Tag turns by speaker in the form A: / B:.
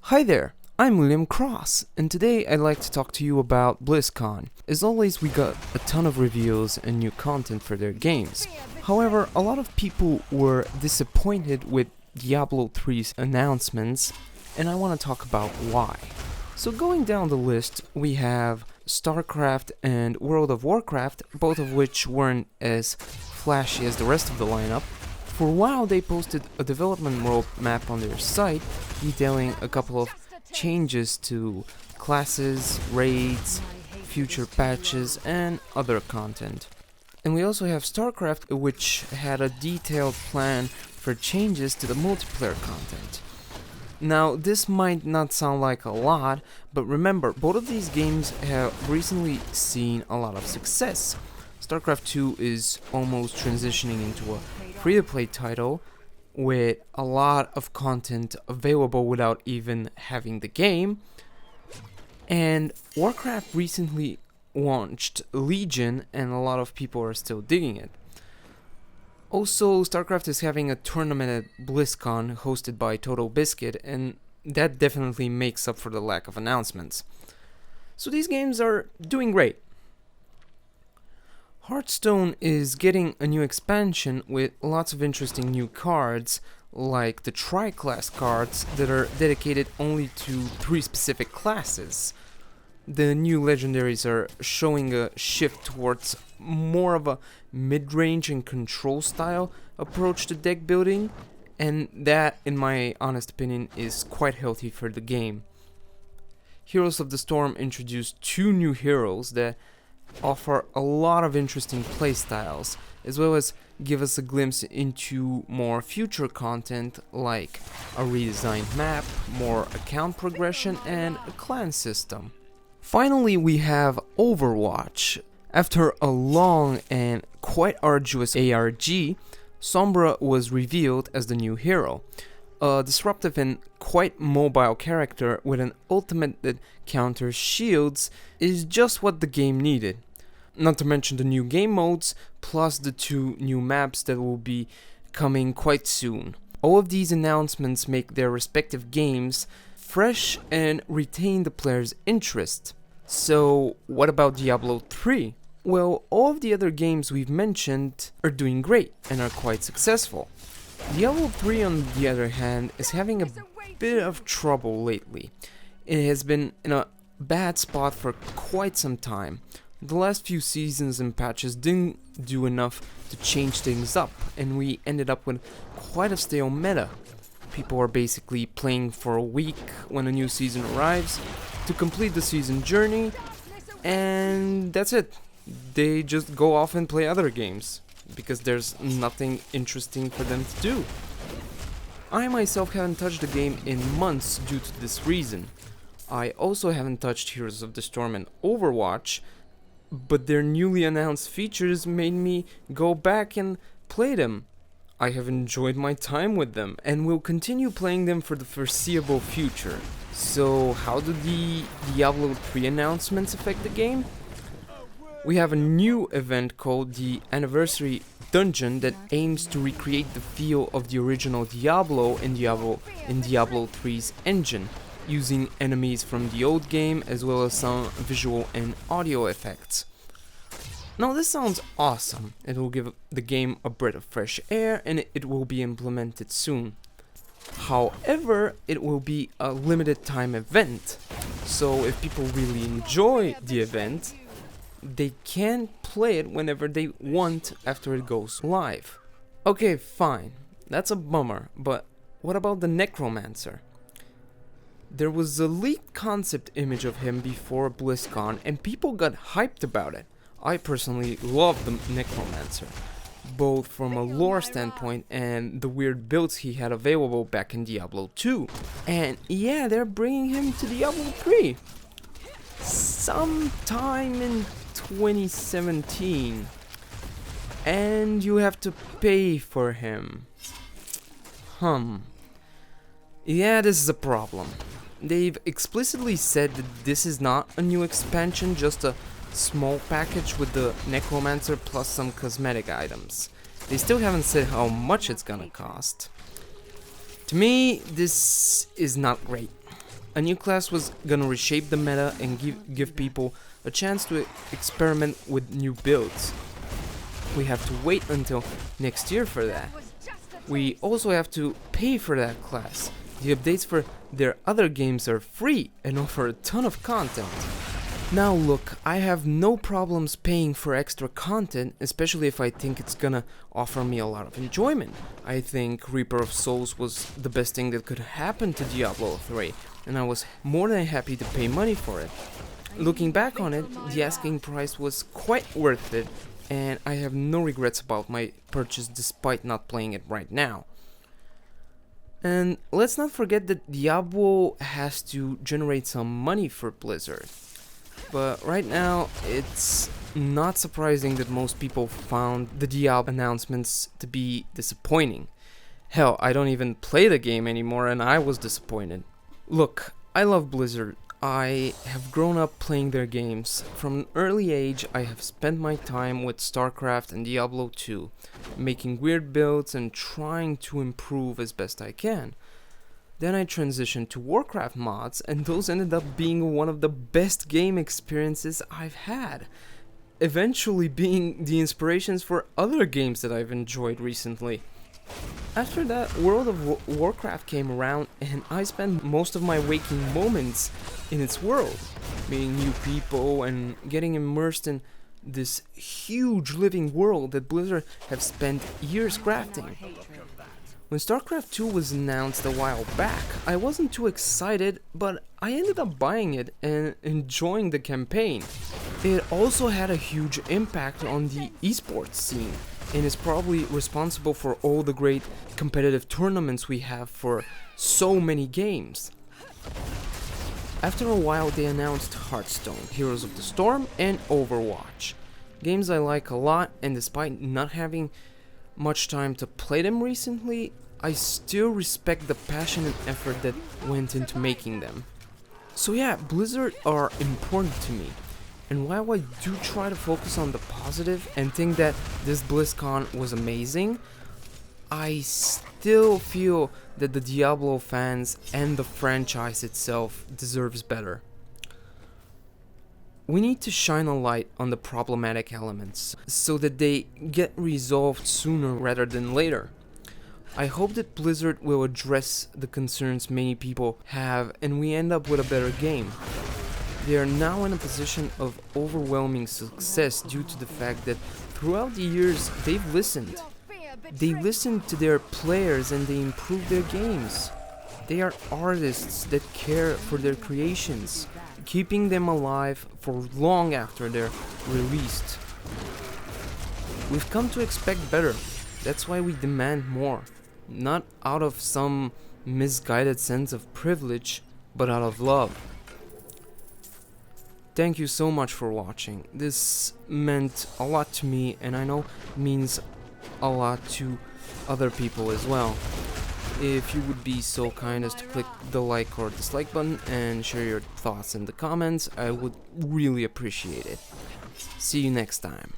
A: Hi there, I'm William Cross, and today I'd like to talk to you about Blizzcon. As always, we got a ton of reviews and new content for their games. However, a lot of people were disappointed with Diablo 3's announcements, and I want to talk about why. So going down the list, we have StarCraft and World of Warcraft, both of which weren't as flashy as the rest of the lineup. For a while, they posted a development roadmap on their site, detailing a couple of changes to classes, raids, future patches, and other content. And we also have StarCraft, which had a detailed plan for changes to the multiplayer content. Now, this might not sound like a lot, but remember, both of these games have recently seen a lot of success. StarCraft 2 is almost transitioning into a free-to-play title with a lot of content available without even having the game. And Warcraft recently launched Legion, and a lot of people are still digging it. Also, StarCraft is having a tournament at BlizzCon hosted by Total Biscuit, and that definitely makes up for the lack of announcements. So these games are doing great. Hearthstone is getting a new expansion with lots of interesting new cards, like the Tri-class cards that are dedicated only to 3 specific classes. The new legendaries are showing a shift towards more of a mid-range and control style approach to deck building, and that, in my honest opinion, is quite healthy for the game. Heroes of the Storm introduced 2 new heroes that offer a lot of interesting playstyles, as well as give us a glimpse into more future content like a redesigned map, more account progression, and a clan system. Finally, we have Overwatch. After a long and quite arduous ARG, Sombra was revealed as the new hero. A disruptive and quite mobile character with an ultimate that counters shields is just what the game needed. Not to mention the new game modes, plus the 2 new maps that will be coming quite soon. All of these announcements make their respective games fresh and retain the player's interest. So, what about Diablo 3? Well, all of the other games we've mentioned are doing great and are quite successful. Diablo 3, on the other hand, is having a bit of trouble lately. It has been in a bad spot for quite some time. The last few seasons and patches didn't do enough to change things up, and we ended up with quite a stale meta. People are basically playing for a week when a new season arrives to complete the season journey, and that's it. They just go off and play other games, because there's nothing interesting for them to do. I myself haven't touched the game in months due to this reason. I also haven't touched Heroes of the Storm and Overwatch, but their newly announced features made me go back and play them. I have enjoyed my time with them and will continue playing them for the foreseeable future. So how do the Diablo 3 announcements affect the game? We have a new event called the Anniversary Dungeon that aims to recreate the feel of the original Diablo in Diablo 3's engine, using enemies from the old game as well as some visual and audio effects. Now this sounds awesome. It will give the game a breath of fresh air, and it will be implemented soon. However, it will be a limited time event, so if people really enjoy the event, they can play it whenever they want after it goes live. Okay, fine, that's a bummer, but what about the Necromancer? There was a leaked concept image of him before BlizzCon, and people got hyped about it. I personally love the Necromancer, both from a lore standpoint and the weird builds he had available back in Diablo 2. And yeah, they're bringing him to Diablo 3 sometime in 2017, and you have to pay for him. Yeah, this is a problem. They've explicitly said that this is not a new expansion, just a small package with the Necromancer plus some cosmetic items. They still haven't said how much it's gonna cost. To me, this is not great. A new class was gonna reshape the meta and give people a chance to experiment with new builds. We have to wait until next year for that. We also have to pay for that class. The updates for their other games are free and offer a ton of content. Now look, I have no problems paying for extra content, especially if I think it's gonna offer me a lot of enjoyment. I think Reaper of Souls was the best thing that could happen to Diablo 3, and I was more than happy to pay money for it. Looking back on it, the asking price was quite worth it, and I have no regrets about my purchase despite not playing it right now. And let's not forget that Diablo has to generate some money for Blizzard. But right now, it's not surprising that most people found the Diablo announcements to be disappointing. Hell, I don't even play the game anymore and I was disappointed. Look, I love Blizzard. I have grown up playing their games. From an early age, I have spent my time with StarCraft and Diablo 2, making weird builds and trying to improve as best I can. Then I transitioned to Warcraft mods, and those ended up being one of the best game experiences I've had, eventually being the inspirations for other games that I've enjoyed recently. After that, World of Warcraft came around, and I spent most of my waking moments in its world, meeting new people and getting immersed in this huge living world that Blizzard have spent years crafting. When StarCraft 2 was announced a while back, I wasn't too excited, but I ended up buying it and enjoying the campaign. It also had a huge impact on the esports scene, and is probably responsible for all the great competitive tournaments we have for so many games. After a while, they announced Hearthstone, Heroes of the Storm, and Overwatch. Games I like a lot, and despite not having much time to play them recently, I still respect the passion and effort that went into making them. So yeah, Blizzard are important to me, and while I do try to focus on the positive and think that this Blizzcon was amazing, I still feel that the Diablo fans and the franchise itself deserves better. We need to shine a light on the problematic elements so that they get resolved sooner rather than later. I hope that Blizzard will address the concerns many people have and we end up with a better game. They are now in a position of overwhelming success due to the fact that throughout the years they've listened. They listened to their players and they improved their games. They are artists that care for their creations, keeping them alive for long after they're released. We've come to expect better. That's why we demand more. Not out of some misguided sense of privilege, but out of love. Thank you so much for watching. This meant a lot to me, and I know means a lot to other people as well. If you would be so kind as to click the like or dislike button and share your thoughts in the comments, I would really appreciate it. See you next time.